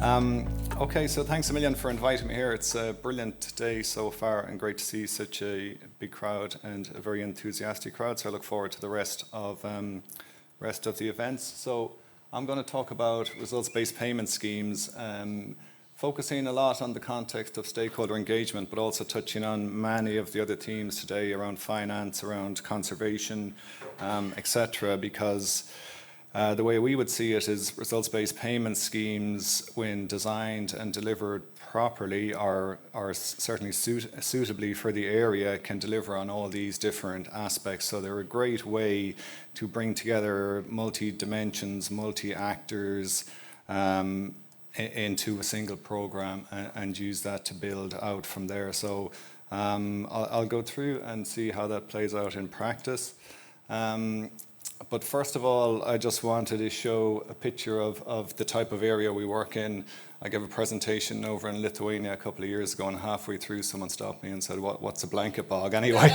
Okay, so thanks a million for inviting me here. It's a brilliant day so far and great to see such a big crowd and a very enthusiastic crowd. So I look forward to the rest of the events. So I'm going to talk about results-based payment schemes, focusing a lot on the context of stakeholder engagement, but also touching on many of the other themes today around finance, around conservation, etc. Because the way we would see it is results-based payment schemes, when designed and delivered properly, are certainly suitably for the area, can deliver on all these different aspects. So they're a great way to bring together multi-dimensions, multi-actors into a single program and use that to build out from there. So I'll go through and see how that plays out in practice. But first of all, I just wanted to show a picture of the type of area we work in. I gave a presentation over in Lithuania a couple of years ago, and halfway through someone stopped me and said, what's a blanket bog anyway?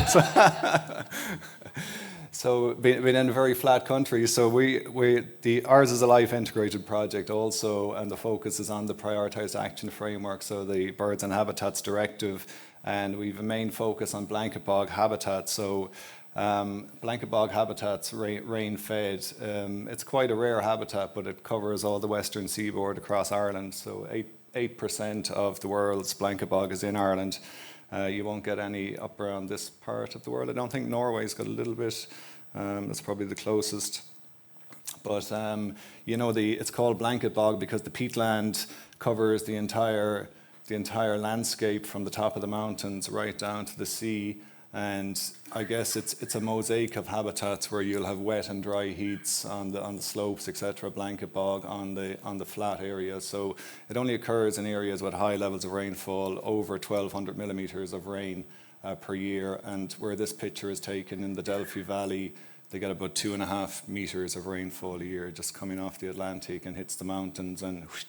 So being in a very flat country, so ours is a life integrated project also, and the focus is on the prioritised action framework, so the Birds and Habitats Directive, and we have a main focus on blanket bog habitats. So blanket bog habitats, rain fed. It's quite a rare habitat, but it covers all the western seaboard across Ireland. So 8% of the world's blanket bog is in Ireland. You won't get any up around this part of the world. I don't think Norway's got a little bit. That's probably the closest. But it's called blanket bog because the peatland covers the entire landscape from the top of the mountains right down to the sea. And I guess it's a mosaic of habitats where you'll have wet and dry heaths on the slopes, etc. Blanket bog on the flat areas. So it only occurs in areas with high levels of rainfall, over 1,200 millimeters of rain per year. And where this picture is taken in the Delphi Valley, they get about 2.5 meters of rainfall a year, just coming off the Atlantic and hits the mountains, and whoosh,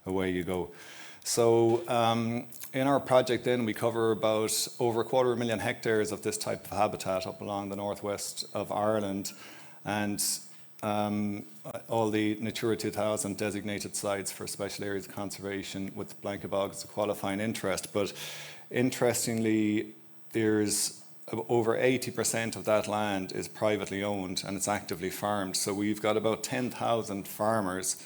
away you go. So in our project then, we cover about over 250,000 hectares of this type of habitat up along the northwest of Ireland, and all the Natura 2000 designated sites for special areas of conservation with blanket bogs as a qualifying interest. But interestingly, there's over 80% of that land is privately owned and it's actively farmed. So we've got about 10,000 farmers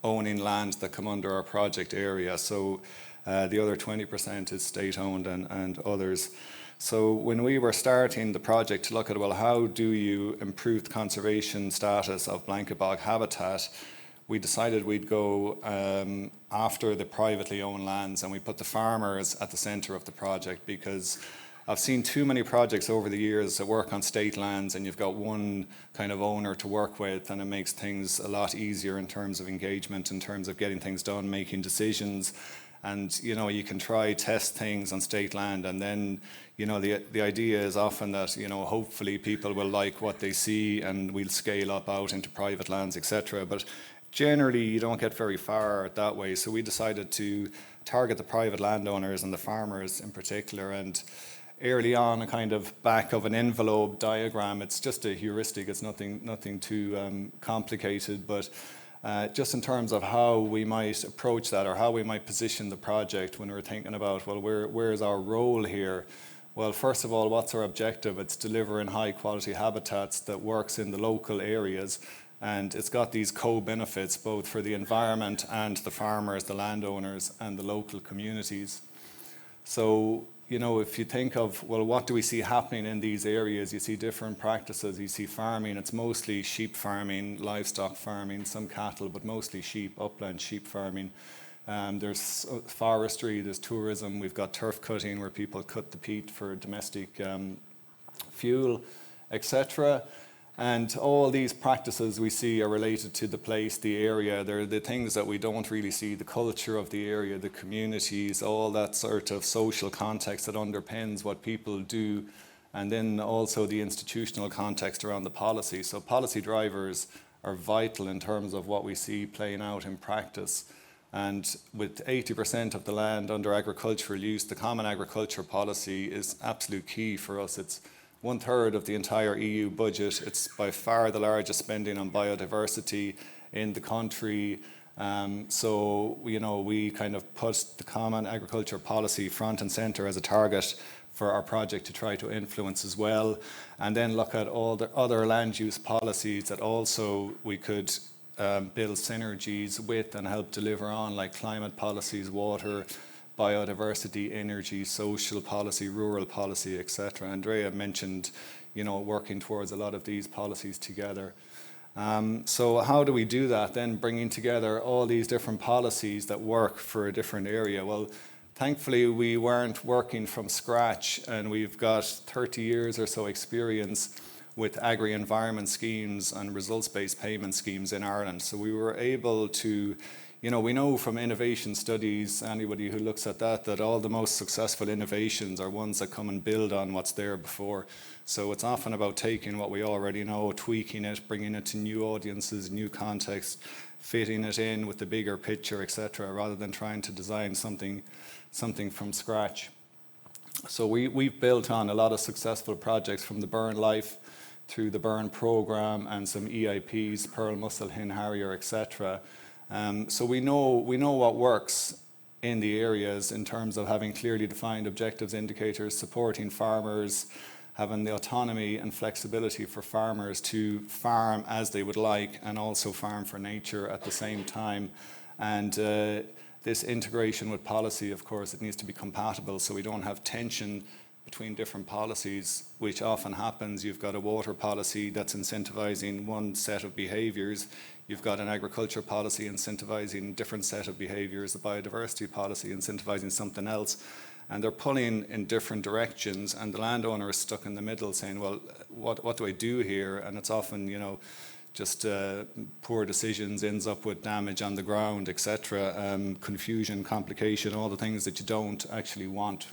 owning land that come under our project area. So the other 20% is state-owned and others. So when we were starting the project to look at, well, how do you improve the conservation status of blanket bog habitat, we decided we'd go after the privately owned lands, and we put the farmers at the centre of the project, because I've seen too many projects over the years that work on state lands and you've got one kind of owner to work with, and it makes things a lot easier in terms of engagement, in terms of getting things done, making decisions. And you can test things on state land, and then the idea is often that hopefully people will like what they see and we'll scale up out into private lands, etc. But generally you don't get very far that way. So we decided to target the private landowners and the farmers in particular. And early on, a kind of back of an envelope diagram. It's just a heuristic. It's nothing too complicated, but just in terms of how we might approach that, or how we might position the project when we're thinking about, well, where is our role here? Well, first of all, what's our objective? It's delivering high quality habitats that works in the local areas, and it's got these co-benefits both for the environment and the farmers, the landowners, and the local communities. So if you think of, well, what do we see happening in these areas? You see different practices. You see farming. It's mostly sheep farming, livestock farming, some cattle, but mostly sheep, upland sheep farming. There's forestry, there's tourism. We've got turf cutting where people cut the peat for domestic fuel, etc. And all these practices we see are related to the place, the area. They're the things that we don't really see, the culture of the area, the communities, all that sort of social context that underpins what people do, and then also the institutional context around the policy. So policy drivers are vital in terms of what we see playing out in practice. And with 80% of the land under agricultural use, the Common Agriculture Policy is absolute key for us. It's 1/3 of the entire EU budget. It's by far the largest spending on biodiversity in the country. So, we kind of put the Common Agriculture Policy front and centre as a target for our project to try to influence as well, and then look at all the other land use policies that also we could build synergies with and help deliver on, like climate policies, water, biodiversity, energy, social policy, rural policy, etc. Andrea mentioned, working towards a lot of these policies together. So how do we do that then, bringing together all these different policies that work for a different area? Well, thankfully we weren't working from scratch, and we've got 30 years or so experience with agri-environment schemes and results-based payment schemes in Ireland. So we were able to, we know from innovation studies, anybody who looks at that all the most successful innovations are ones that come and build on what's there before. So it's often about taking what we already know, tweaking it, bringing it to new audiences, new context, fitting it in with the bigger picture, etc., rather than trying to design something from scratch. So we've built on a lot of successful projects from the Burn Life through the Burn Programme and some EIPs, Pearl Mussel, Hin Harrier, etc. So we know what works in the areas in terms of having clearly defined objectives, indicators, supporting farmers, having the autonomy and flexibility for farmers to farm as they would like and also farm for nature at the same time. And this integration with policy, of course, it needs to be compatible so we don't have tension between different policies, which often happens. You've got a water policy that's incentivizing one set of behaviours. You've got an agriculture policy incentivizing a different set of behaviours, a biodiversity policy incentivizing something else. And they're pulling in different directions, and the landowner is stuck in the middle saying, well, what do I do here? And it's often, just poor decisions, ends up with damage on the ground, etc., confusion, complication, all the things that you don't actually want.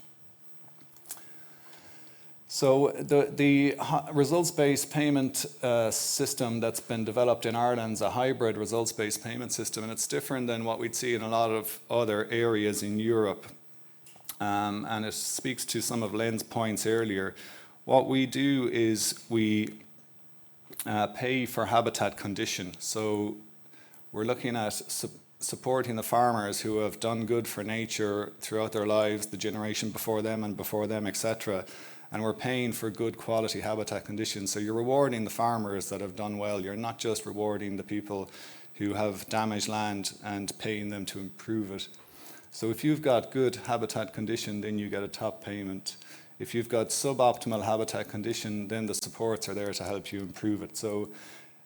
So the results-based payment system that's been developed in Ireland is a hybrid results-based payment system, and it's different than what we'd see in a lot of other areas in Europe. And it speaks to some of Len's points earlier. What we do is we pay for habitat condition. So we're looking at supporting the farmers who have done good for nature throughout their lives, the generation before them, etc. And we're paying for good quality habitat conditions. So you're rewarding the farmers that have done well. You're not just rewarding the people who have damaged land and paying them to improve it. So if you've got good habitat condition, then you get a top payment. If you've got suboptimal habitat condition, then the supports are there to help you improve it. So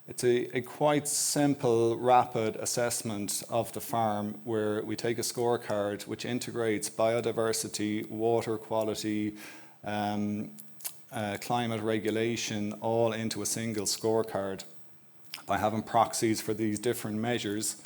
it's a quite simple, rapid assessment of the farm where we take a scorecard which integrates biodiversity, water quality, climate regulation all into a single scorecard by having proxies for these different measures,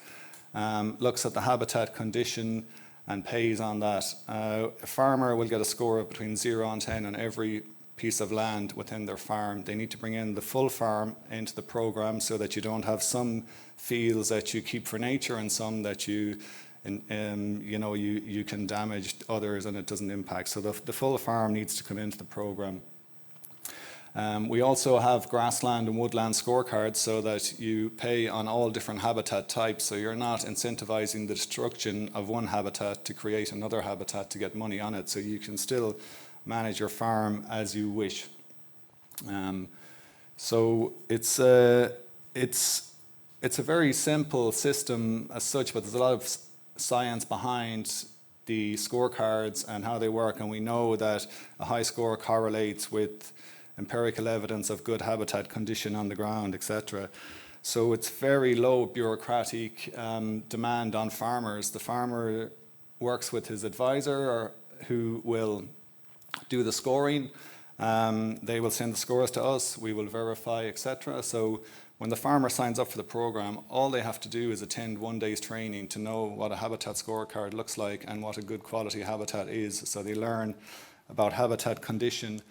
looks at the habitat condition and pays on that. A farmer will get a score of between 0 and 10 on every piece of land within their farm. They need to bring in the full farm into the programme so that you don't have some fields that you keep for nature and some that you can damage others and it doesn't impact. So the full farm needs to come into the programme. We also have grassland and woodland scorecards so that you pay on all different habitat types, so you're not incentivizing the destruction of one habitat to create another habitat to get money on it, so you can still manage your farm as you wish. So it's a very simple system as such, but there's a lot of science behind the scorecards and how they work, and we know that a high score correlates with empirical evidence of good habitat condition on the ground, etc. So it's very low bureaucratic demand on farmers. The farmer works with his advisor who will do the scoring. They will send the scores to us, we will verify, etc. So when the farmer signs up for the program, all they have to do is attend 1 day's training to know what a habitat scorecard looks like and what a good quality habitat is. So they learn about habitat condition,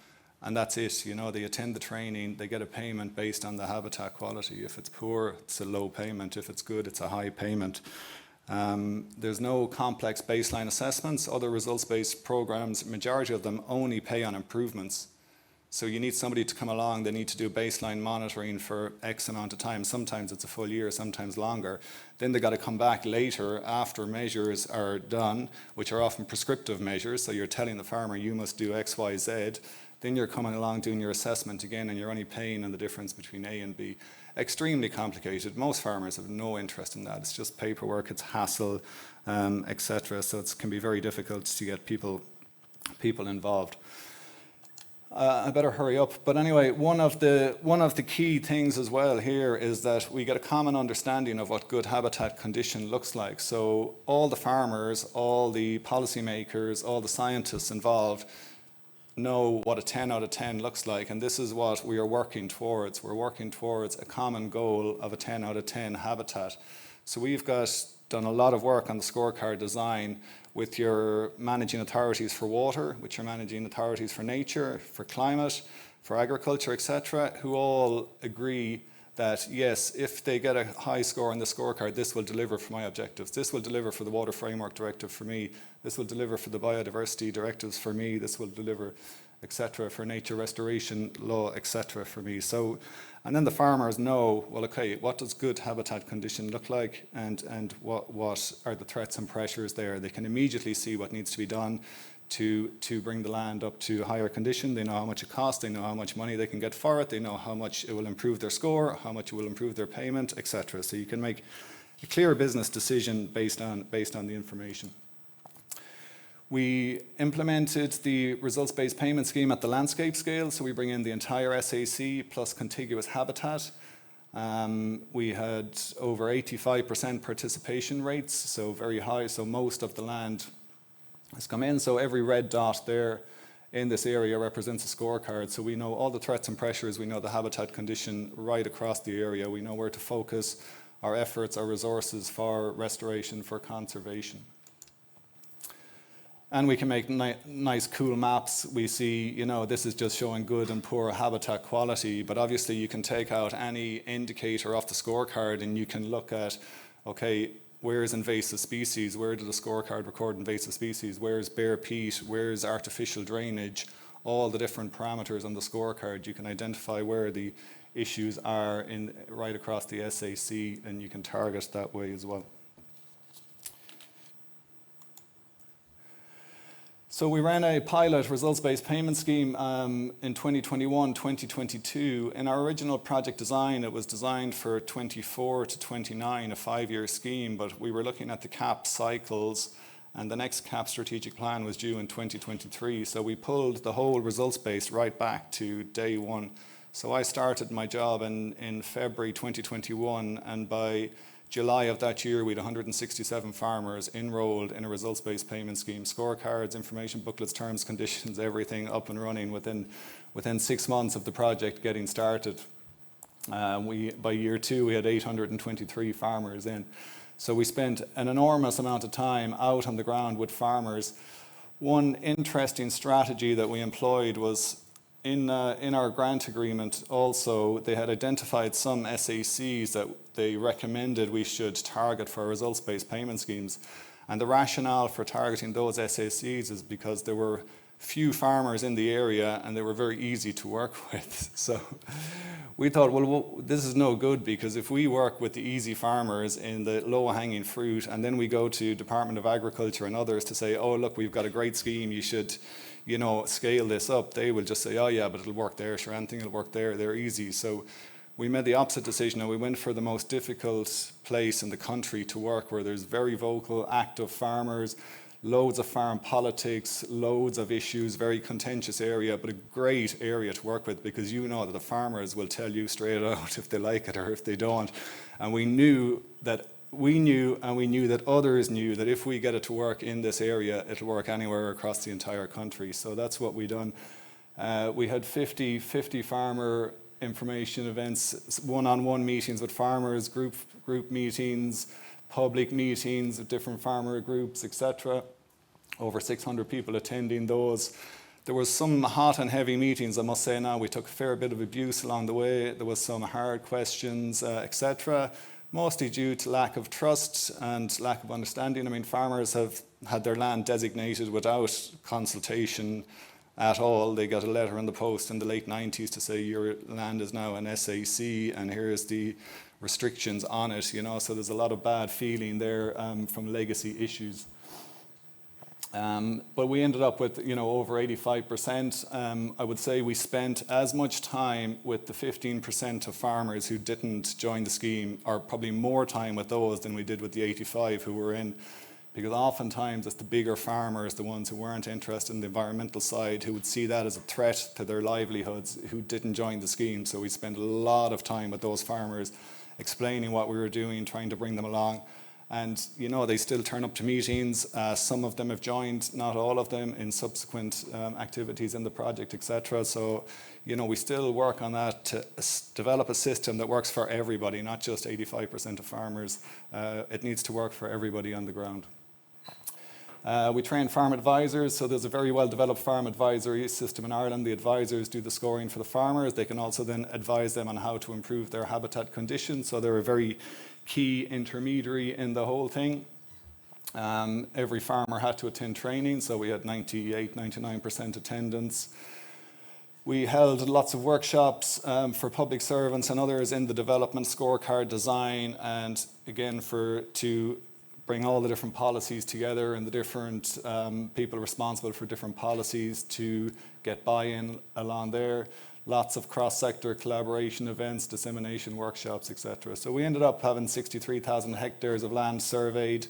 and that's it. They attend the training, they get a payment based on the habitat quality. If it's poor, it's a low payment. If it's good, it's a high payment. There's no complex baseline assessments. Other results-based programs, majority of them only pay on improvements. So you need somebody to come along, they need to do baseline monitoring for X amount of time. Sometimes it's a full year, sometimes longer. Then they got to come back later after measures are done, which are often prescriptive measures. So you're telling the farmer, you must do X, Y, Z. Then you're coming along doing your assessment again, and you're only paying on the difference between A and B. Extremely complicated. Most farmers have no interest in that. It's just paperwork, it's hassle, etc. So it can be very difficult to get people involved. I better hurry up. But anyway, one of the key things as well here is that we get a common understanding of what good habitat condition looks like. So all the farmers, all the policymakers, all the scientists involved know what a 10 out of 10 looks like, and this is what we are working towards. We're working towards a common goal of a 10 out of 10 habitat. So we've done a lot of work on the scorecard design with your managing authorities for water, with your managing authorities for nature, for climate, for agriculture, etc., who all agree that yes, if they get a high score on the scorecard, this will deliver for my objectives. This will deliver for the Water Framework Directive for me. This will deliver for the biodiversity directives for me. This will deliver, etc., for nature restoration law, etc., for me. So, and then the farmers know, well, okay, what does good habitat condition look like, and what are the threats and pressures there? They can immediately see what needs to be done to bring the land up to higher condition. They know how much it costs, they know how much money they can get for it, they know how much it will improve their score, how much it will improve their payment, etc. So you can make a clear business decision based on the information. We implemented the results-based payment scheme at the landscape scale, so we bring in the entire SAC plus contiguous habitat. We had over 85% participation rates, so very high, so most of the land has come in. So every red dot there in this area represents a scorecard. So we know all the threats and pressures, we know the habitat condition right across the area. We know where to focus our efforts, our resources for restoration, for conservation. And we can make nice, cool maps. We see, this is just showing good and poor habitat quality, but obviously you can take out any indicator off the scorecard and you can look at, okay, where is invasive species? Where did the scorecard record invasive species? Where is bare peat? Where is artificial drainage? All the different parameters on the scorecard, you can identify where the issues are right across the SAC, and you can target that way as well. So we ran a pilot results-based payment scheme in 2021-2022. In our original project design, it was designed for 24 to 29, a 5-year scheme, but we were looking at the CAP cycles, and the next CAP strategic plan was due in 2023. So we pulled the whole results-based right back to day one. So I started my job in February 2021, and by July of that year, we had 167 farmers enrolled in a results-based payment scheme, scorecards, information booklets, terms, conditions, everything up and running within 6 months of the project getting started. By year 2, we had 823 farmers in. So we spent an enormous amount of time out on the ground with farmers. One interesting strategy that we employed was in our grant agreement also, they had identified some SACs that they recommended we should target for results-based payment schemes. And the rationale for targeting those SACs is because there were few farmers in the area and they were very easy to work with. So we thought, well, this is no good, because if we work with the easy farmers in the low-hanging fruit, and then we go to Department of Agriculture and others to say, oh, look, we've got a great scheme, you should scale this up, they will just say, oh yeah, but it'll work there, sure, anything will work there, they're easy. So we made the opposite decision, and we went for the most difficult place in the country to work, where there's very vocal, active farmers, loads of farm politics, loads of issues, very contentious area, but a great area to work with, because that the farmers will tell you straight out if they like it or if they don't. And we knew that others knew that if we get it to work in this area, it'll work anywhere across the entire country. So that's what we done. We had 50 farmer information events, one-on-one meetings with farmers, group meetings, public meetings with different farmer groups, etc. Over 600 people attending those. There was some hot and heavy meetings, I must say now. We took a fair bit of abuse along the way. There was some hard questions, etc. Mostly due to lack of trust and lack of understanding. I mean, farmers have had their land designated without consultation at all. They got a letter in the post in the late 90s to say your land is now an SAC and here's the restrictions on it, you know, so there's a lot of bad feeling there from legacy issues. But we ended up with, you know, over 85%. I would say we spent as much time with the 15% of farmers who didn't join the scheme, or probably more time with those than we did with the 85 who were in, because oftentimes it's the bigger farmers, the ones who weren't interested in the environmental side, who would see that as a threat to their livelihoods, who didn't join the scheme. So we spent a lot of time with those farmers explaining what we were doing, trying to bring them along. And, you know, they still turn up to meetings. Some of them have joined, not all of them, in subsequent activities in the project, etc. So, you know, we still work on that to develop a system that works for everybody, not just 85% of farmers. It needs to work for everybody on the ground. We train farm advisors, so there's a very well-developed farm advisory system in Ireland. The advisors do the scoring for the farmers. They can also then advise them on how to improve their habitat conditions, so they're a very key intermediary in the whole thing. Every farmer had to attend training, so we had 98-99% attendance. We held lots of workshops for public servants and others in the development, scorecard design, and again to bring all the different policies together and the different people responsible for different policies to get buy-in along there. Lots of cross-sector collaboration events, dissemination workshops, etc. So we ended up having 63,000 hectares of land surveyed,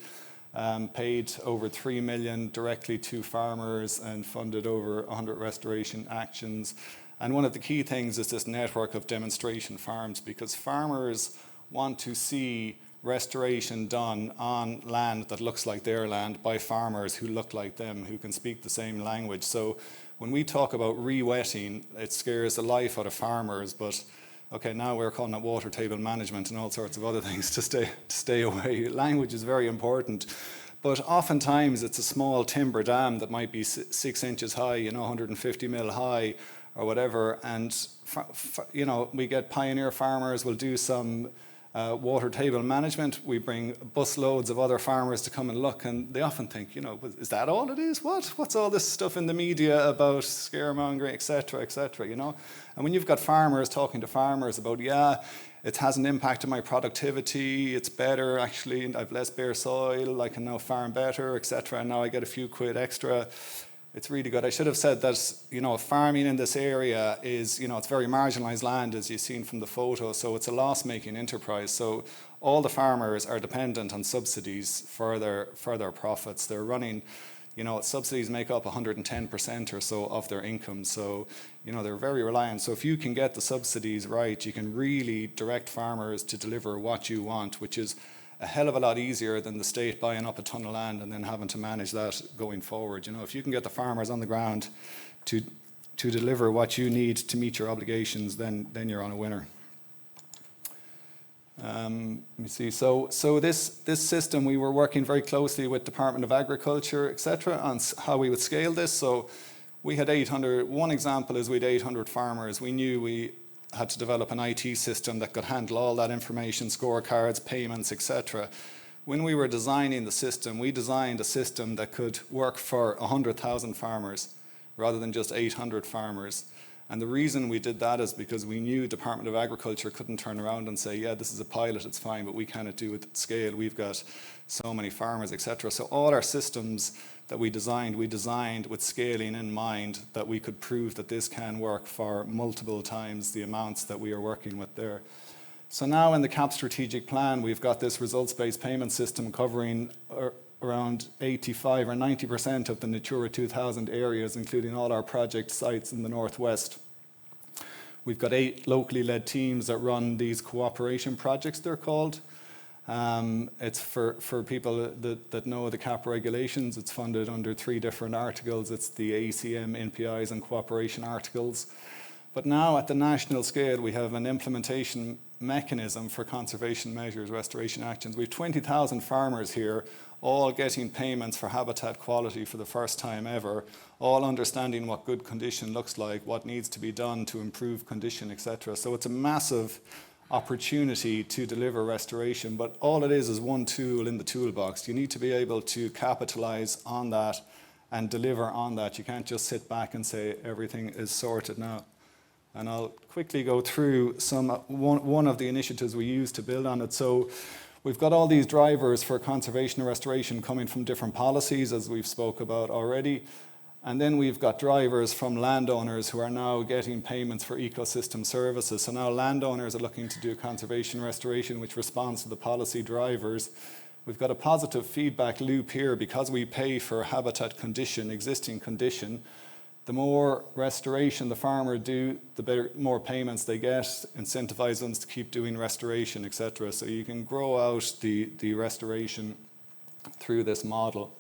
paid over 3 million directly to farmers and funded over 100 restoration actions. And one of the key things is this network of demonstration farms, because farmers want to see restoration done on land that looks like their land by farmers who look like them, who can speak the same language. So when we talk about re-wetting, it scares the life out of farmers, but okay, now we're calling it water table management and all sorts of other things to stay away. Language is very important, but oftentimes it's a small timber dam that might be 6 inches high, you know, 150 mil high or whatever, and you know, we get pioneer farmers will do some water table management. We bring bus loads of other farmers to come and look, and they often think, you know, is that all it is? What's all this stuff in the media about scaremongering, etc., you know? And when you've got farmers talking to farmers about, yeah, it has an impact on my productivity, it's better actually, I've less bare soil, I can now farm better, etc., and now I get a few quid extra. It's really good. I should have said that, you know, farming in this area is, you know, it's very marginalised land, as you've seen from the photo, so it's a loss-making enterprise. So all the farmers are dependent on subsidies for their profits. They're running, you know, subsidies make up 110% or so of their income. So, you know, they're very reliant. So if you can get the subsidies right, you can really direct farmers to deliver what you want, which is a hell of a lot easier than the state buying up a ton of land and then having to manage that going forward. You know, if you can get the farmers on the ground to deliver what you need to meet your obligations, then you're on a winner. Let me see. So this system, we were working very closely with Department of Agriculture, etc., on how we would scale this. So we had 800. One example is we had 800 farmers. We knew we had to develop an IT system that could handle all that information, scorecards, payments, etc. When we were designing the system, we designed a system that could work for 100,000 farmers rather than just 800 farmers. And the reason we did that is because we knew Department of Agriculture couldn't turn around and say, yeah, this is a pilot, it's fine, but we cannot do it at scale. We've got so many farmers, etc. So all our systems that we designed with scaling in mind, that we could prove that this can work for multiple times the amounts that we are working with there. So now in the CAP strategic plan, we've got this results-based payment system covering around 85 or 90% of the Natura 2000 areas, including all our project sites in the northwest. We've got 8 locally led teams that run these cooperation projects, they're called. It's for people that know the CAP regulations. It's funded under 3 different articles. It's the ACM, NPIs and cooperation articles. But now at the national scale, we have an implementation mechanism for conservation measures, restoration actions. We have 20,000 farmers here, all getting payments for habitat quality for the first time ever, all understanding what good condition looks like, what needs to be done to improve condition, etc. So it's a massive opportunity to deliver restoration, but all it is one tool in the toolbox. You need to be able to capitalize on that and deliver on that. You can't just sit back and say everything is sorted now. And I'll quickly go through one of the initiatives we use to build on it. So we've got all these drivers for conservation and restoration coming from different policies, as we've spoke about already. And then we've got drivers from landowners who are now getting payments for ecosystem services. So now landowners are looking to do conservation restoration, which responds to the policy drivers. We've got a positive feedback loop here because we pay for habitat condition, existing condition. The more restoration the farmer do, the more payments they get, incentivize them to keep doing restoration, etc. So you can grow out the restoration through this model.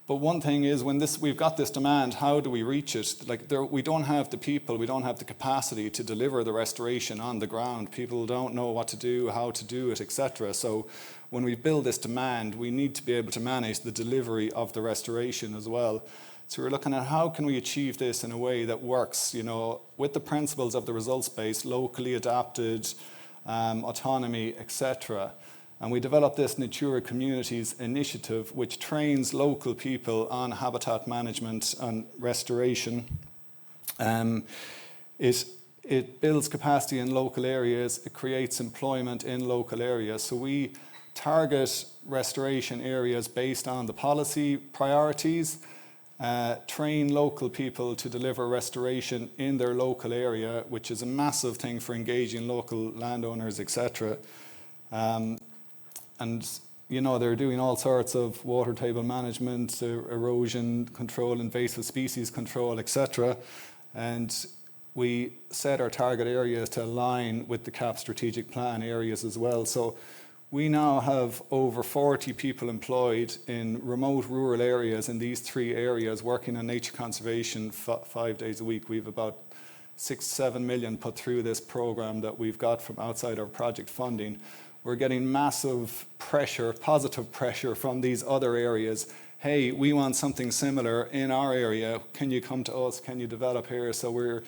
But one thing is, when we've got this demand, how do we reach it? We don't have the people, we don't have the capacity to deliver the restoration on the ground. People don't know what to do, how to do it, etc. So when we build this demand, we need to be able to manage the delivery of the restoration as well. So we're looking at how can we achieve this in a way that works, with the principles of the results-based, locally adapted, autonomy, etc. And we developed this Natura Communities initiative, which trains local people on habitat management and restoration. It builds capacity in local areas. It creates employment in local areas. So we target restoration areas based on the policy priorities, train local people to deliver restoration in their local area, which is a massive thing for engaging local landowners, etc. And they're doing all sorts of water table management, erosion control, invasive species control, etc. And we set our target areas to align with the CAP strategic plan areas as well. So we now have over 40 people employed in remote rural areas in these 3 areas working on nature conservation 5 days a week. We have about 6-7 million put through this program that we've got from outside our project funding. We're getting massive pressure, positive pressure from these other areas. Hey, we want something similar in our area. Can you come to us? Can you develop here? So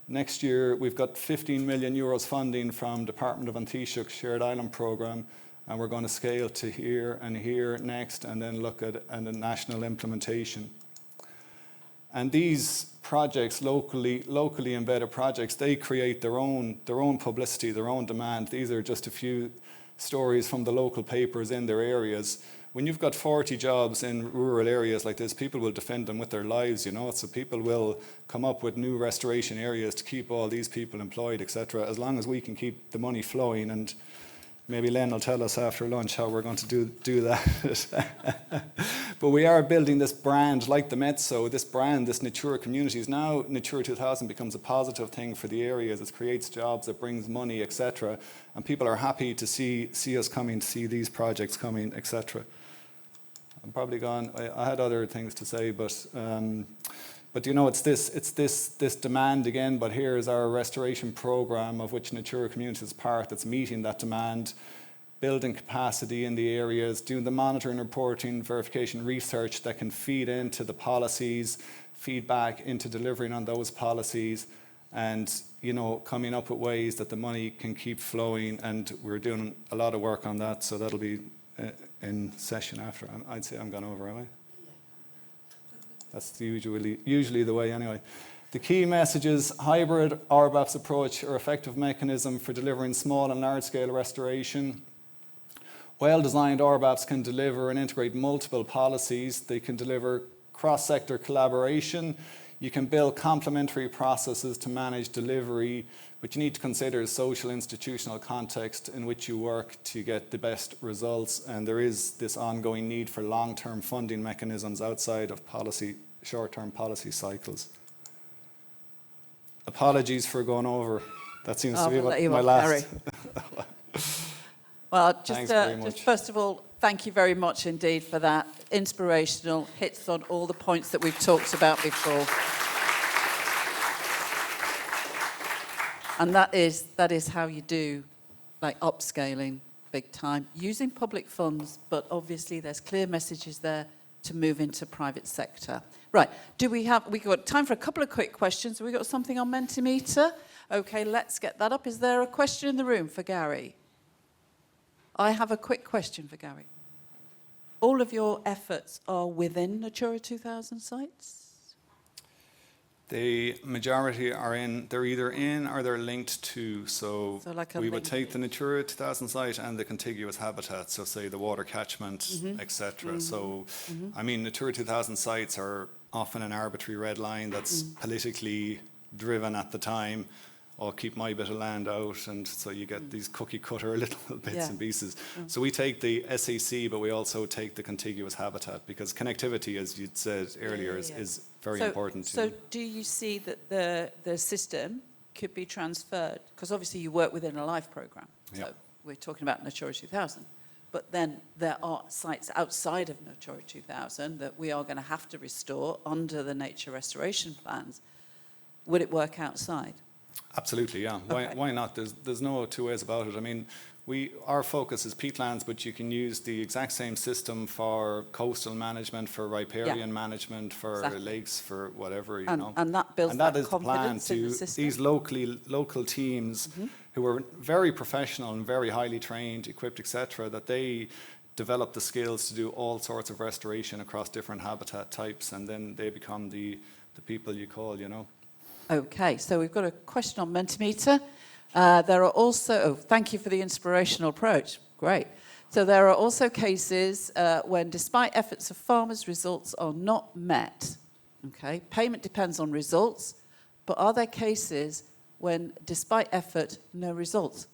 next year, we've got 15 million euros funding from Department of An Taoiseach Shared Island Programme, and we're going to scale to here and here next, and then look at a national implementation. And these projects, locally embedded projects, they create their own publicity, their own demand. These are just a few stories from the local papers in their areas. When you've got 40 jobs in rural areas like this, people will defend them with their lives, so people will come up with new restoration areas to keep all these people employed, etc., as long as we can keep the money flowing. And maybe Len will tell us after lunch how we're going to do that. But we are building this brand like the Mezzo, this brand, this Natura Communities. Now Natura 2000 becomes a positive thing for the areas. It creates jobs, it brings money, etc. And people are happy to see us coming, to see these projects coming, etc. I'm probably gone. I had other things to say, but it's this demand again. But here is our restoration program, of which Natura Communities is part, that's meeting that demand, building capacity in the areas, doing the monitoring, reporting, verification, research that can feed into the policies, feedback into delivering on those policies, and coming up with ways that the money can keep flowing. And we're doing a lot of work on that, so that'll be in session after. I'd say I'm gone over, am I? That's usually the way anyway. The key messages: hybrid RBAP's approach are effective mechanism for delivering small and large-scale restoration. Well-designed RBAPs can deliver and integrate multiple policies. They can deliver cross-sector collaboration. You can build complementary processes to manage delivery, but you need to consider social institutional context in which you work to get the best results. And there is this ongoing need for long-term funding mechanisms outside of short-term policy cycles. Apologies for going over. That seems to be my last. Well, just first of all, thank you very much indeed for that. Inspirational, hits on all the points that we've talked about before. And that is how you do upscaling big time, using public funds, but obviously there's clear messages there to move into private sector. Right, we got time for a couple of quick questions. Have we got something on Mentimeter? Okay, let's get that up. Is there a question in the room for Gary? I have a quick question for Gary. all of your efforts are within Natura 2000 sites? The majority are they're either in or they're linked to. So like a we would take the linkage. Natura 2000 site and the contiguous habitats, so say the water catchment, etc. So, I mean, Natura 2000 sites are often an arbitrary red line that's politically driven at the time. Or keep my bit of land out, and so you get these cookie cutter little bits and pieces. So we take the SAC, but we also take the contiguous habitat, because connectivity, as you'd said earlier, is very important. So do you see that the system could be transferred? Because obviously you work within a LIFE programme, so we're talking about Natura 2000. But then there are sites outside of Natura 2000 that we are going to have to restore under the nature restoration plans. Would it work outside? Absolutely, yeah. Why not? There's no two ways about it. I mean, our focus is peatlands, but you can use the exact same system for coastal management, for riparian management, for lakes, for whatever, you know. And that builds that is the plan confidence in to the system. these local teams who are very professional and very highly trained, equipped, etc., that they develop the skills to do all sorts of restoration across different habitat types, and then they become the people you call, you know. Okay, so we've got a question on Mentimeter. There are also, thank you for the inspirational approach, great. So there are also cases when, despite efforts of farmers, results are not met. Okay, payment depends on results, but are there cases when, despite effort, no results?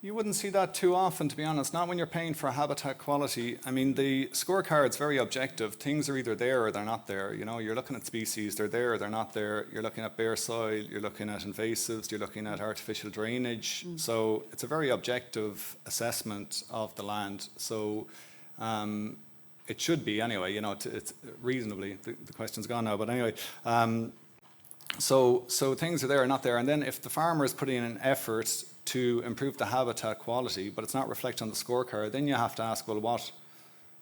You wouldn't see that too often, to be honest, not when you're paying for habitat quality. I mean, the scorecard's very objective. Things are either there or they're not there. You know, you're looking at species, they're there or they're not there. You're looking at bare soil, you're looking at invasives, you're looking at artificial drainage. So it's a very objective assessment of the land. So it should be anyway, you know, it's reasonably, the question's gone now, but anyway. So things are there or not there. And then if the farmer is putting in an effort to improve the habitat quality, but it's not reflected on the scorecard, then you have to ask, well,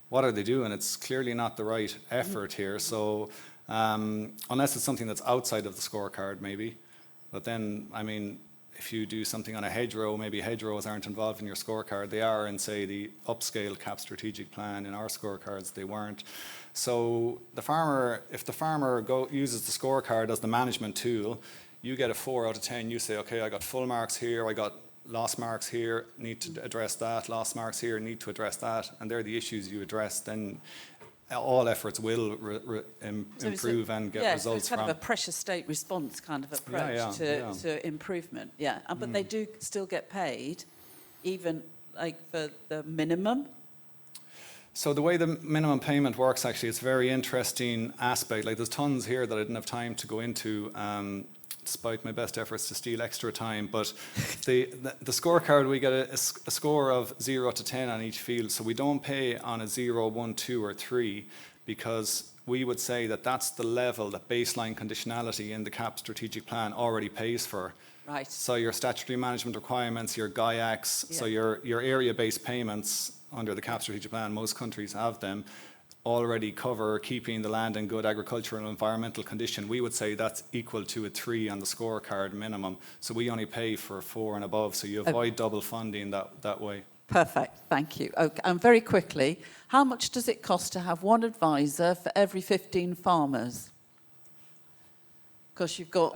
what are they doing? It's clearly not the right effort here. So unless it's something that's outside of the scorecard, maybe. But then, I mean, if you do something on a hedgerow, maybe hedgerows aren't involved in your scorecard. They are in, say, the upscale CAP strategic plan. In our scorecards, they weren't. So if the farmer uses the scorecard as the management tool, you get a 4 out of 10. You say, okay, I got full marks here, I got lost marks here, need to address that, lost marks here, need to address that, and they're the issues you address, then all efforts will improve and get results. So it's kind of a pressure state response kind of approach to improvement. Yeah, but they do still get paid, even like for the minimum. So the way the minimum payment works, actually, it's a very interesting aspect. Like, there's tons here that I didn't have time to go into, despite my best efforts to steal extra time. But the scorecard, we get a score of 0 to 10 on each field. So we don't pay on a 0, 1, 2, or 3, because we would say that that's the level that baseline conditionality in the CAP strategic plan already pays for. Right. So your statutory management requirements, your GAIACs, so your area-based payments under the CAP strategic plan, most countries have them, already cover keeping the land in good agricultural and environmental condition. We would say that's equal to a 3 on the scorecard minimum. So we only pay for 4 and above, so you avoid double funding that way. Perfect, thank you. Okay, and very quickly, how much does it cost to have one advisor for every 15 farmers? Because you've got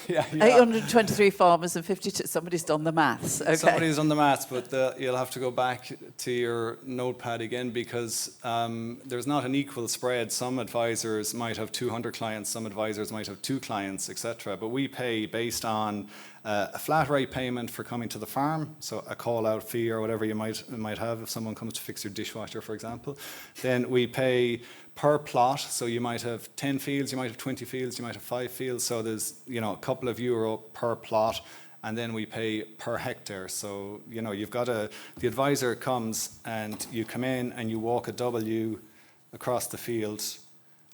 823 farmers and 52. Somebody's done the maths. Okay. Somebody's done the maths, but you'll have to go back to your notepad again, because there's not an equal spread. Some advisors might have 200 clients, some advisors might have 2 clients, etc. But we pay based on a flat rate payment for coming to the farm, so a call-out fee or whatever you might have if someone comes to fix your dishwasher, for example. Then we pay per plot, so you might have 10 fields, you might have 20 fields, you might have 5 fields, so there's, you know, a couple of euro per plot, and then we pay per hectare. So, you know, the advisor comes and you come in and you walk a W across the field,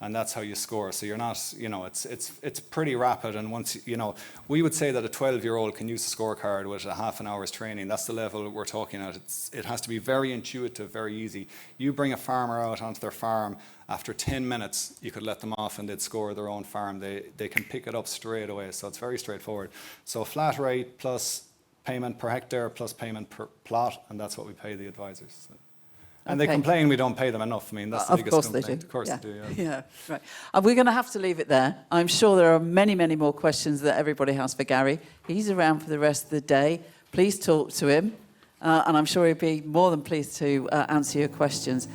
and that's how you score. So you're not, you know, it's pretty rapid, and once, you know, we would say that a 12-year-old can use the scorecard with a half an hour's training. That's the level we're talking at. It has to be very intuitive, very easy. You bring a farmer out onto their farm, after 10 minutes, you could let them off and they'd score their own farm. They can pick it up straight away, so it's very straightforward. So flat rate plus payment per hectare plus payment per plot, and that's what we pay the advisors. So. And they Okay. complain we don't pay them enough. I mean, that's the Of biggest course they complaint. do. Of course Yeah. they do, yeah. Yeah, right. And we're going to have to leave it there. I'm sure there are many, many more questions that everybody has for Gary. He's around for the rest of the day. Please talk to him, and I'm sure he'll be more than pleased to answer your questions.